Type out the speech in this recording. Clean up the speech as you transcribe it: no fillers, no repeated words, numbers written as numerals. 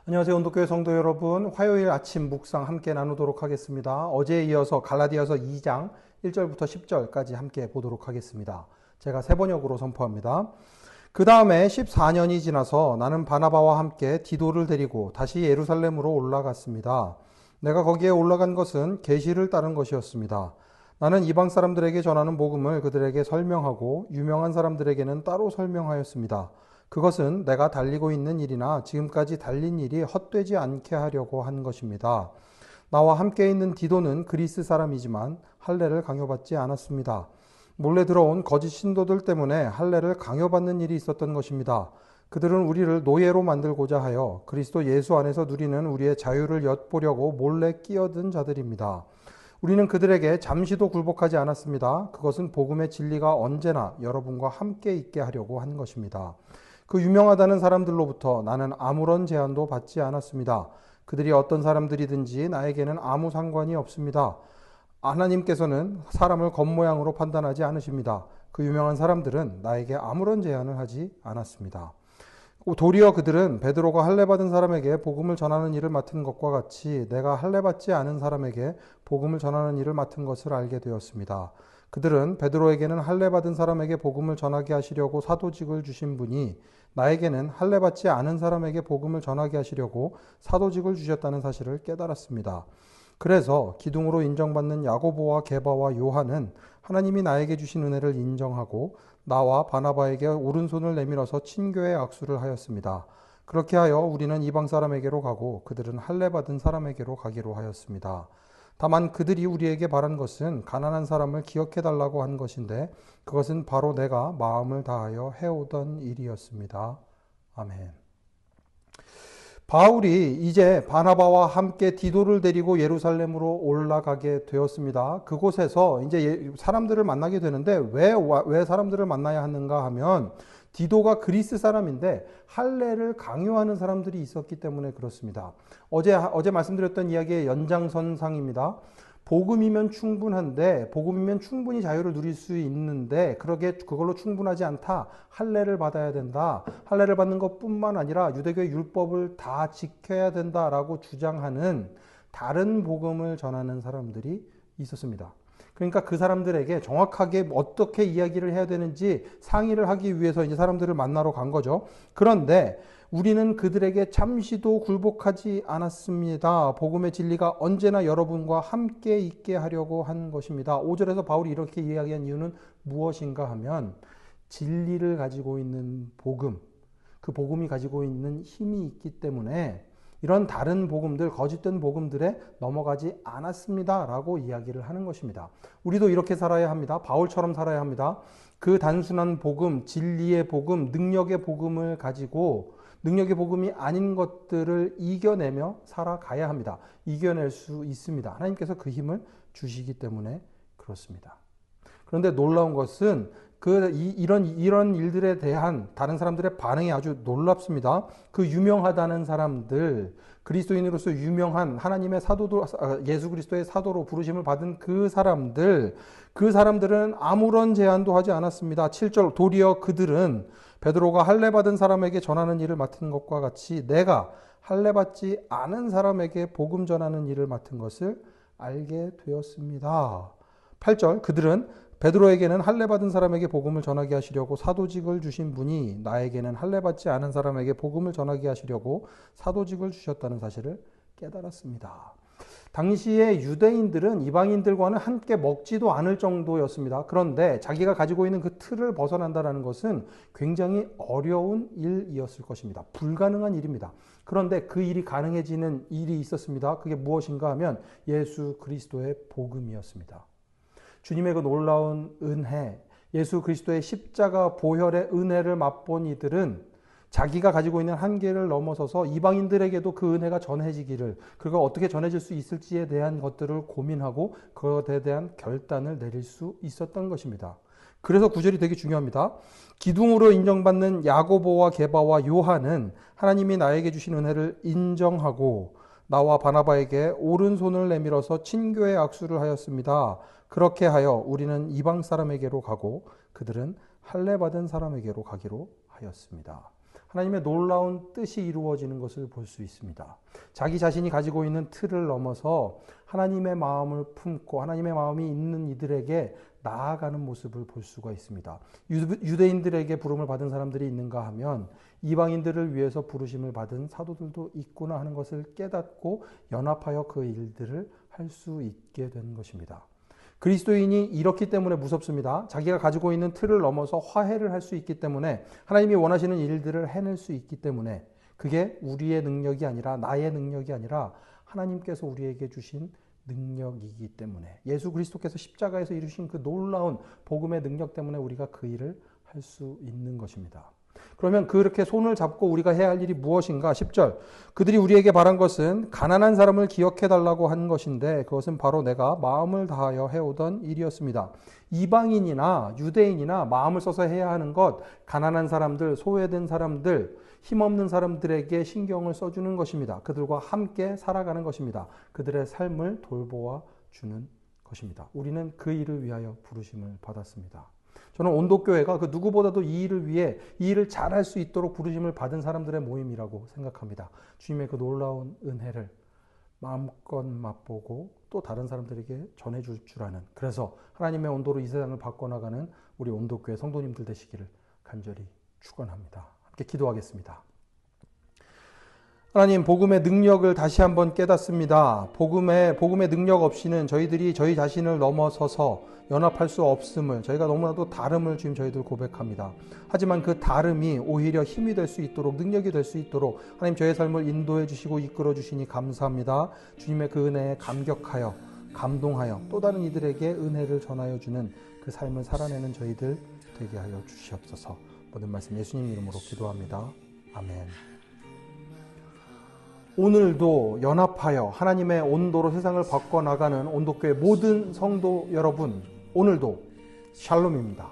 안녕하세요. 온도교회 성도 여러분. 화요일 아침 묵상 함께 나누도록 하겠습니다. 어제에 이어서 갈라디아서 2장 1절부터 10절까지 함께 보도록 하겠습니다. 제가 세 번역으로 선포합니다. 그 다음에 14년이 지나서 나는 바나바와 함께 디도를 데리고 다시 예루살렘으로 올라갔습니다. 내가 거기에 올라간 것은 계시를 따른 것이었습니다. 나는 이방 사람들에게 전하는 복음을 그들에게 설명하고 유명한 사람들에게는 따로 설명하였습니다. 그것은 내가 달리고 있는 일이나 지금까지 달린 일이 헛되지 않게 하려고 한 것입니다. 나와 함께 있는 디도는 그리스 사람이지만 할례를 강요받지 않았습니다. 몰래 들어온 거짓 신도들 때문에 할례를 강요받는 일이 있었던 것입니다. 그들은 우리를 노예로 만들고자 하여 그리스도 예수 안에서 누리는 우리의 자유를 엿보려고 몰래 끼어든 자들입니다. 우리는 그들에게 잠시도 굴복하지 않았습니다. 그것은 복음의 진리가 언제나 여러분과 함께 있게 하려고 한 것입니다. 그 유명하다는 사람들로부터 나는 아무런 제한도 받지 않았습니다. 그들이 어떤 사람들이든지 나에게는 아무 상관이 없습니다. 하나님께서는 사람을 겉모양으로 판단하지 않으십니다. 그 유명한 사람들은 나에게 아무런 제한을 하지 않았습니다. 도리어 그들은 베드로가 할례받은 사람에게 복음을 전하는 일을 맡은 것과 같이 내가 할례받지 않은 사람에게 복음을 전하는 일을 맡은 것을 알게 되었습니다. 그들은 베드로에게는 할례받은 사람에게 복음을 전하게 하시려고 사도직을 주신 분이 나에게는 할례받지 않은 사람에게 복음을 전하게 하시려고 사도직을 주셨다는 사실을 깨달았습니다. 그래서 기둥으로 인정받는 야고보와 게바와 요한은 하나님이 나에게 주신 은혜를 인정하고 나와 바나바에게 오른손을 내밀어서 친교의 악수를 하였습니다. 그렇게 하여 우리는 이방 사람에게로 가고 그들은 할례받은 사람에게로 가기로 하였습니다. 다만 그들이 우리에게 바란 것은 가난한 사람을 기억해달라고 한 것인데 그것은 바로 내가 마음을 다하여 해오던 일이었습니다. 아멘. 바울이 이제 바나바와 함께 디도를 데리고 예루살렘으로 올라가게 되었습니다. 그곳에서 이제 사람들을 만나게 되는데 왜 사람들을 만나야 하는가 하면 디도가 그리스 사람인데 할례를 강요하는 사람들이 있었기 때문에 그렇습니다. 어제 말씀드렸던 이야기의 연장선상입니다. 복음이면 충분한데 복음이면 충분히 자유를 누릴 수 있는데 그걸로 충분하지 않다. 할례를 받아야 된다. 할례를 받는 것뿐만 아니라 유대교의 율법을 다 지켜야 된다라고 주장하는 다른 복음을 전하는 사람들이 있었습니다. 그러니까 그 사람들에게 정확하게 어떻게 이야기를 해야 되는지 상의를 하기 위해서 이제 사람들을 만나러 간 거죠. 그런데 우리는 그들에게 잠시도 굴복하지 않았습니다. 복음의 진리가 언제나 여러분과 함께 있게 하려고 한 것입니다. 5절에서 바울이 이렇게 이야기한 이유는 무엇인가 하면 진리를 가지고 있는 복음, 그 복음이 가지고 있는 힘이 있기 때문에 이런 다른 복음들, 거짓된 복음들에 넘어가지 않았습니다. 라고 이야기를 하는 것입니다. 우리도 이렇게 살아야 합니다. 바울처럼 살아야 합니다. 그 단순한 복음, 진리의 복음, 능력의 복음을 가지고 능력의 복음이 아닌 것들을 이겨내며 살아가야 합니다. 이겨낼 수 있습니다. 하나님께서 그 힘을 주시기 때문에 그렇습니다. 그런데 놀라운 것은 이런 일들에 대한 다른 사람들의 반응이 아주 놀랍습니다. 그 유명하다는 사람들, 그리스도인으로서 유명한 하나님의 예수 그리스도의 사도로 부르심을 받은 그 사람들은 아무런 제한도 하지 않았습니다. 7절, 도리어 그들은 베드로가 할례받은 사람에게 전하는 일을 맡은 것과 같이 내가 할례받지 않은 사람에게 복음 전하는 일을 맡은 것을 알게 되었습니다. 8절, 그들은 베드로에게는 할례받은 사람에게 복음을 전하게 하시려고 사도직을 주신 분이 나에게는 할례받지 않은 사람에게 복음을 전하게 하시려고 사도직을 주셨다는 사실을 깨달았습니다. 당시의 유대인들은 이방인들과는 함께 먹지도 않을 정도였습니다. 그런데 자기가 가지고 있는 그 틀을 벗어난다는 것은 굉장히 어려운 일이었을 것입니다. 불가능한 일입니다. 그런데 그 일이 가능해지는 일이 있었습니다. 그게 무엇인가 하면 예수 그리스도의 복음이었습니다. 주님의 그 놀라운 은혜, 예수 그리스도의 십자가 보혈의 은혜를 맛본 이들은 자기가 가지고 있는 한계를 넘어서서 이방인들에게도 그 은혜가 전해지기를, 그가 어떻게 전해질 수 있을지에 대한 것들을 고민하고 그것에 대한 결단을 내릴 수 있었던 것입니다. 그래서 9절이 되게 중요합니다. 기둥으로 인정받는 야고보와 게바와 요한은 하나님이 나에게 주신 은혜를 인정하고 나와 바나바에게 오른손을 내밀어서 친교의 악수를 하였습니다. 그렇게 하여 우리는 이방 사람에게로 가고 그들은 할례받은 사람에게로 가기로 하였습니다. 하나님의 놀라운 뜻이 이루어지는 것을 볼 수 있습니다. 자기 자신이 가지고 있는 틀을 넘어서 하나님의 마음을 품고 하나님의 마음이 있는 이들에게 나아가는 모습을 볼 수가 있습니다. 유대인들에게 부름을 받은 사람들이 있는가 하면 이방인들을 위해서 부르심을 받은 사도들도 있구나 하는 것을 깨닫고 연합하여 그 일들을 할 수 있게 된 것입니다. 그리스도인이 이렇기 때문에 무섭습니다. 자기가 가지고 있는 틀을 넘어서 화해를 할 수 있기 때문에 하나님이 원하시는 일들을 해낼 수 있기 때문에 그게 우리의 능력이 아니라 나의 능력이 아니라 하나님께서 우리에게 주신 능력이기 때문에 예수 그리스도께서 십자가에서 이루신 그 놀라운 복음의 능력 때문에 우리가 그 일을 할 수 있는 것입니다. 그러면 그렇게 손을 잡고 우리가 해야 할 일이 무엇인가? 10절. 그들이 우리에게 바란 것은 가난한 사람을 기억해 달라고 한 것인데 그것은 바로 내가 마음을 다하여 해오던 일이었습니다. 이방인이나 유대인이나 마음을 써서 해야 하는 것, 가난한 사람들, 소외된 사람들, 힘없는 사람들에게 신경을 써주는 것입니다. 그들과 함께 살아가는 것입니다. 그들의 삶을 돌보아 주는 것입니다. 우리는 그 일을 위하여 부르심을 받았습니다. 저는 온도교회가 그 누구보다도 이 일을 위해 이 일을 잘할 수 있도록 부르심을 받은 사람들의 모임이라고 생각합니다. 주님의 그 놀라운 은혜를 마음껏 맛보고 또 다른 사람들에게 전해줄 줄 아는, 그래서 하나님의 온도로 이 세상을 바꿔나가는 우리 온도교회 성도님들 되시기를 간절히 축원합니다. 함께 기도하겠습니다. 하나님, 복음의 능력을 다시 한번 깨닫습니다. 복음의 능력 없이는 저희들이 저희 자신을 넘어서서 연합할 수 없음을, 저희가 너무나도 다름을 주님 저희들 고백합니다. 하지만 그 다름이 오히려 힘이 될 수 있도록, 능력이 될 수 있도록 하나님 저의 삶을 인도해 주시고 이끌어 주시니 감사합니다. 주님의 그 은혜에 감격하여 감동하여 또 다른 이들에게 은혜를 전하여 주는 그 삶을 살아내는 저희들 되게 하여 주시옵소서. 모든 말씀 예수님 이름으로 기도합니다. 아멘. 오늘도 연합하여 하나님의 온도로 세상을 바꿔나가는 온도교회 모든 성도 여러분, 오늘도 샬롬입니다.